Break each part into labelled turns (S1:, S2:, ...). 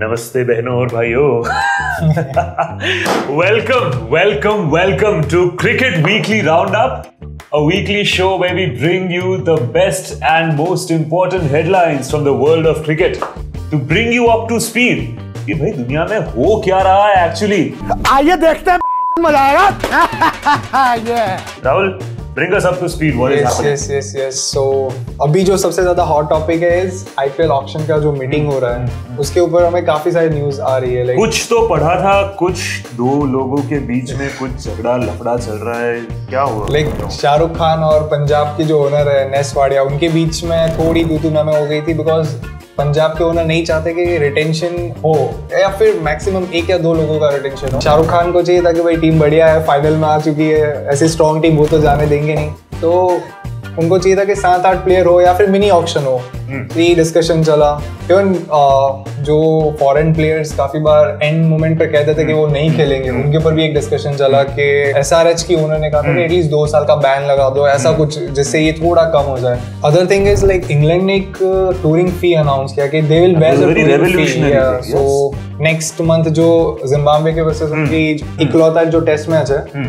S1: नमस्ते बहनों और भाइयों। Welcome to cricket weekly roundup, a weekly show where we bring you the best and most important headlines from the world of cricket to bring you up to speed कि भाई दुनिया में हो क्या रहा है एक्चुअली।
S2: आइए देखते हैं, मजा आएगा।
S1: Rahul, bring us up to speed. What is happening?
S3: Yes. So अभी जो सबसे ज्यादा हॉट टॉपिक है इस IPL ऑक्शन का जो मीटिंग हो रहा है उसके ऊपर हमें काफी सारी न्यूज आ रही है।
S1: कुछ तो पढ़ा था, कुछ दो लोगों के बीच में कुछ झगड़ा लफड़ा चल रहा है, क्या हुआ?
S3: शाहरुख खान और पंजाब की जो ओनर है नेस वाडिया, उनके बीच में थोड़ी तू मैं हो गई थी बिकॉज पंजाब के ओनर नहीं चाहते कि रिटेंशन हो या फिर मैक्सिमम एक या दो लोगों का रिटेंशन हो। शाहरुख खान को चाहिए था कि भाई टीम बढ़िया है, फाइनल में आ चुकी है, ऐसी स्ट्रॉन्ग टीम वो तो जाने देंगे नहीं, तो उनको चाहिए था कि 7-8 प्लेयर हो या फिर मिनी ऑक्शन हो। ये डिस्कशन चला। इवन जो फॉरेन प्लेयर्स काफी बार एंड मोमेंट पे कहते थे कि वो नहीं खेलेंगे, उनके ऊपर भी एक डिस्कशन चला कि SRH की ओनर ने कहा था कि एटलीस्ट 2 साल का बैन लगा दो, ऐसा कुछ जिससे ये थोड़ा कम हो जाए। Other thing is like England ने एक टूरिंग फी अनाउंस किया कि they will bear the touring fee. So next month जो जिम्बाब्वे के वर्सेस उनकी इकलौता जो टेस्ट मैच है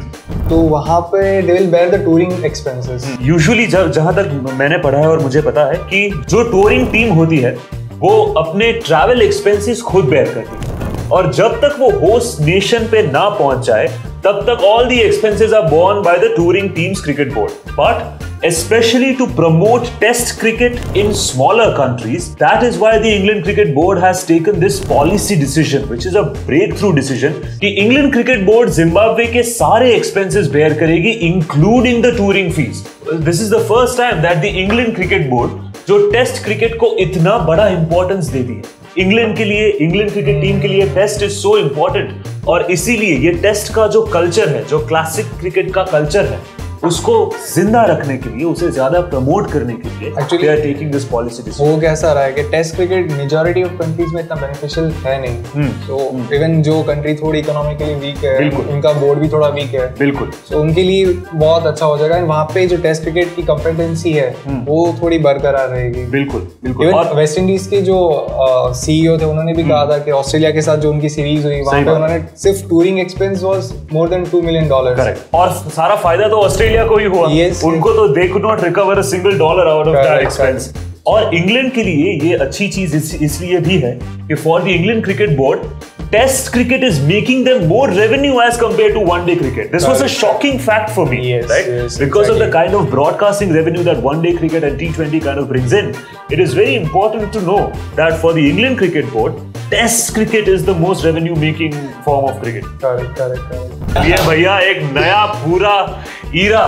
S3: तो वहां पे they will bear the touring expenses.
S1: Usually जहां तक मैंने पढ़ा है और मुझे पता है कि जो टूरिंग टीम होती है वो अपने ट्रैवल एक्सपेंसेस खुद बेयर करती है और जब तक वो होस्ट नेशन पे ना पहुंच जाए तब तक all the expenses are borne by the touring teams cricket board. But especially to promote test cricket in smaller countries, that is why the England Cricket Board has taken this policy decision, which is a breakthrough decision कि England Cricket Board Zimbabwe के सारे expenses bear करेगी including the touring fees. This is the first time that the England Cricket Board जो test cricket को इतना बड़ा importance दे दी है England के लिए, इंग्लैंड क्रिकेट टीम के लिए टेस्ट इज सो इंपॉर्टेंट और इसीलिए ये टेस्ट का जो कल्चर है, जो क्लासिक क्रिकेट का कल्चर है, उसको जिंदा रखने के लिए, उसे ज्यादा प्रमोट करने के लिए they are taking this policy decision।
S3: वो कैसा रहा है कि test cricket majority of countries में इतना बेनिफिशियल है नहीं। तो इवन जो कंट्री थोड़ी इकोनॉमिकली वीक है, उनका बोर्ड भी थोड़ा वीक है, बिल्कुल, तो उनके लिए बहुत अच्छा हो जाएगा। वहाँ पे जो टेस्ट क्रिकेट की कॉम्पिटेंसी है वो थोड़ी बरकरार रहेगी।
S1: बिल्कुल।
S3: और वेस्ट इंडीज के जो CEO थे उन्होंने भी कहा था कि ऑस्ट्रेलिया के साथ जो उनकी सीरीज हुई वहाँ पे उन्होंने सिर्फ touring expense was more than $2 million।
S1: Correct. और सारा फायदा तो ऑस्ट्रेलिया को ही हुआ। उनको तो they could not recover a single dollar out of that expense। और इंग्लैंड के लिए ये अच्छी चीज इसलिए भी है कि for the England cricket board test cricket is making them more revenue as compared to one day cricket. This was a shocking fact for me, right? Because of the kind of broadcasting revenue that one day cricket and T20 kind of brings in, it is very important to know that for the England Cricket Board, Test cricket is the most revenue making form of cricket.
S3: Correct.
S1: ये भैया एक नया पूरा ईरा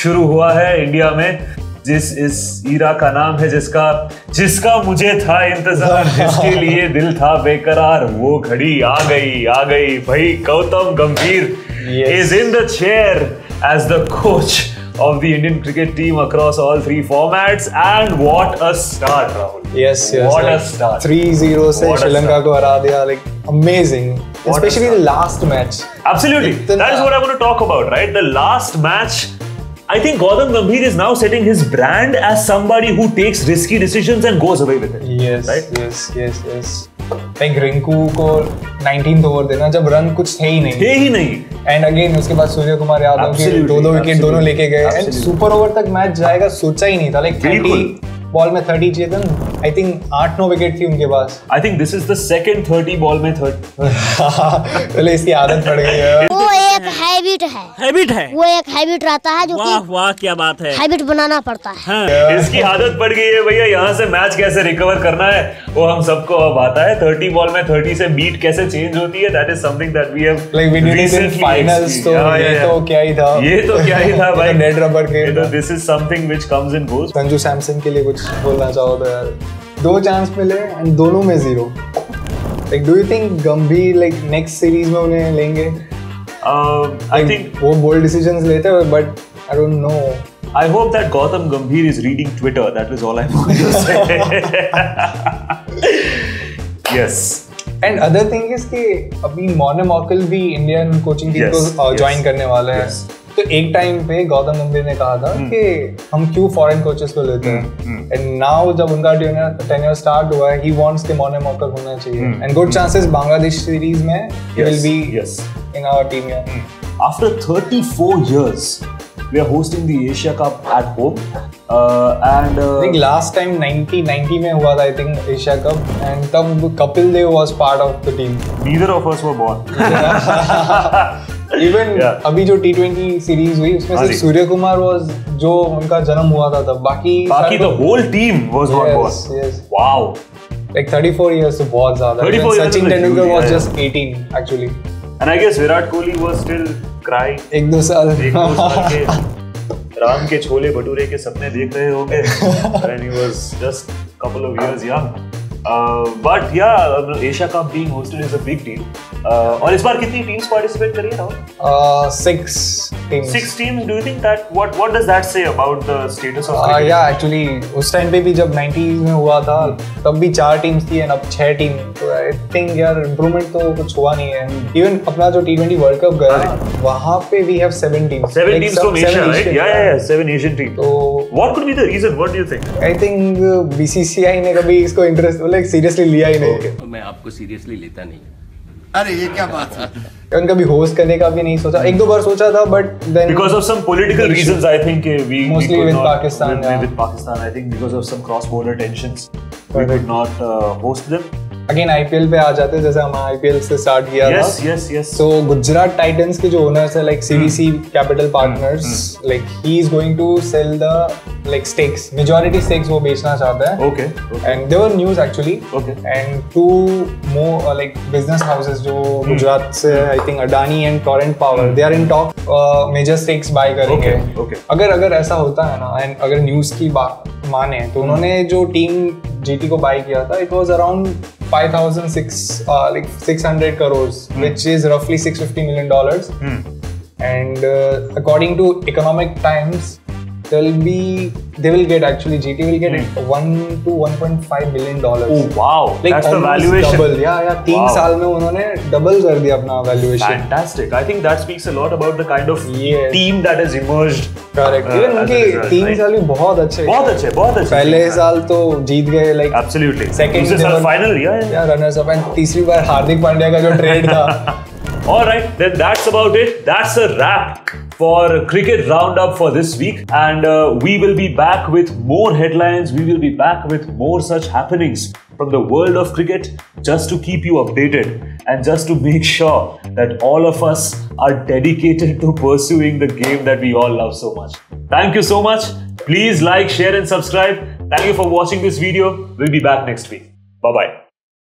S1: शुरू हुआ है India में, इस ईरा का नाम है जिसका मुझे था इंतजार, जिसके लिए दिल था बेकरार, वो घड़ी आ गई भाई। गौतम गंभीर is in the chair as the coach of the Indian cricket team across all 3 formats, and what a start, Rahul.
S3: Yes.
S1: What a start.
S3: 3-0 से श्रीलंका को हरा दिया, like amazing. Especially the last match.
S1: Absolutely. That is what I want to talk about, right? The last match. I think Gautam Gambhir is now setting his brand as somebody who takes risky decisions and goes away with it.
S3: Yes,
S1: right?
S3: Yes. Like Rinku को 19th over देना जब run कुछ थे ही नहीं। And again उसके बाद सूर्य कुमार यादव के 2 wicket दोनों लेके गए एंड सुपर ओवर तक मैच जाएगा सोचा ही नहीं था। लाइक 30 बॉल में 30 चाहिए था, आई थिंक 8-9 विकेट थी उनके पास।
S1: I think this is the second 30 ball में 30।
S3: पहले इसकी आदत पड़ गई है।
S4: वो एक हैबिट है। वो एक हैबिट रहता है जो कि
S2: वाह क्या बात है,
S4: हैबिट बनाना पड़ता है।
S1: इसकी आदत पड़ गई है भैया। यहाँ से मैच कैसे रिकवर करना है वो हम सबको अब आता है। 30 बॉल में 30 से बीट कैसे चेंज होती है, that is something that we have
S3: like we did in finals. तो ये तो क्या ही था भाई,
S1: नेट रबर के। This is something which comes in goes.
S3: Sanju Samson के लिए कुछ बोलना चाहो तो यार, 2 चांस मिले एंड दोनों में 0। लाइक डू यू थिंक गंभीर लाइक नेक्स्ट सीरीज में उन्हें लेंगे?
S1: I think
S3: वो बोल्ड डिसीजंस लेते हैं but I don't know.
S1: I hope that Gautam Gambhir is reading Twitter. That is all I want to say. Yes.
S3: And other thing is कि अभी Morne मॉकल भी Indian coaching team को join करने वाला है। तो एक टाइम पे गौतम गंभीर ने कहा था कि हम क्यों फॉरेन कोचेस को लेते हैं, एंड नाउ जब उनका टेन्योर स्टार्ट हुआ है, ही वांट्स कि मौने मौका होना चाहिए, and good chances Bangladesh series में he will be in our team here.
S1: After 34 years, we are hosting the Asia Cup at home, and
S3: I think last time 1990 में हुआ था, I think Asia Cup, and तब Kapil Dev was part of the team.
S1: Neither of us were born.
S3: Even अभी जो T20 series हुई उसमें सिर्फ Surya Kumar was जो उनका जन्म हुआ था तब, बाकी
S1: the whole team was not born.
S3: Yes.
S1: Wow.
S3: Like 34 years तो बहुत ज़्यादा.
S1: 34 years.
S3: Sachin Tendulkar was just 18 actually.
S1: And I guess Virat Kohli was still crying.
S3: एक दो साल
S1: के राम के छोले भटूरे के सपने देख रहे होंगे when he was just couple of years young. But yeah, Asia Cup being hosted is a big deal. और इस बार कितनी teams participate कर रही है?
S3: 6 teams.
S1: 6 teams. Do you think that what does that say about the status of cricket?
S3: Yeah, actually उस time पे भी जब 90s में हुआ था तब भी 4 टीम्स थी, and अब 6 टीम. तो I think यार improvement तो कुछ हुआ नहीं है. Even अपना जो T20 World Cup गया वहाँ पे we have 7 teams.
S1: 7 teams from Asia, right? Yeah, 7 Asian teams.
S3: तो
S1: what could be the reason? What do you think?
S3: I think BCCI ने कभी इसको इंटरेस्ट सीरियसली लिया ही नहीं.
S5: मैं आपको सीरियसली लेता नहीं.
S2: अरे ये क्या बात है?
S3: उनका भी होस्ट करने का भी नहीं सोचा. एक दो बार सोचा था, but then
S1: because of some political reasons, I think we
S3: mostly
S1: could
S3: with
S1: not,
S3: Pakistan.
S1: with Pakistan, I think because of some cross-border tensions, we could not host them.
S3: Again IPL पे आ जाते, जैसे हम IPL से start किया था.
S1: Yes.
S3: So Gujarat Titans के जो owners है, like CVC Capital Partners, like he is going to sell the like stakes, majority stakes वो बेचना चाहता है.
S1: Okay.
S3: And there were news actually.
S1: Okay.
S3: And 2 more like business houses जो गुजरात से, I think Adani and Torrent Power, they are in talk major stakes buy करेंगे.
S1: Okay.
S3: अगर ऐसा होता है ना, and अगर न्यूज़ की बात माने तो उन्होंने जो टीम GT को बाय किया था, it was around 600 crores, which is roughly $650 million. And according to Economic Times, they will get actually GT will get $1 to $1.5 billion.
S1: Oh wow!
S3: Like
S1: that's the valuation.
S3: Double. Yeah. 3 साल में उन्होंने double कर दिया अपना valuation.
S1: Fantastic. I think that speaks a lot about the kind of team that has emerged.
S3: Correct. Even उनके 3 साल भी बहुत अच्छे. पहले साल तो जीत गए, like
S1: absolutely.
S3: Second
S1: साल final, yeah.
S3: Runners up, and तीसरी बार हार्दिक पांड्या का जो trade था.
S1: All right, then that's about it. That's a wrap for Cricket Roundup for this week, and we will be back with more headlines. We will be back with more such happenings from the world of cricket, just to keep you updated and just to make sure that all of us are dedicated to pursuing the game that we all love so much. Thank you so much. Please like, share and subscribe. Thank you for watching this video. We'll be back next week. Bye-bye.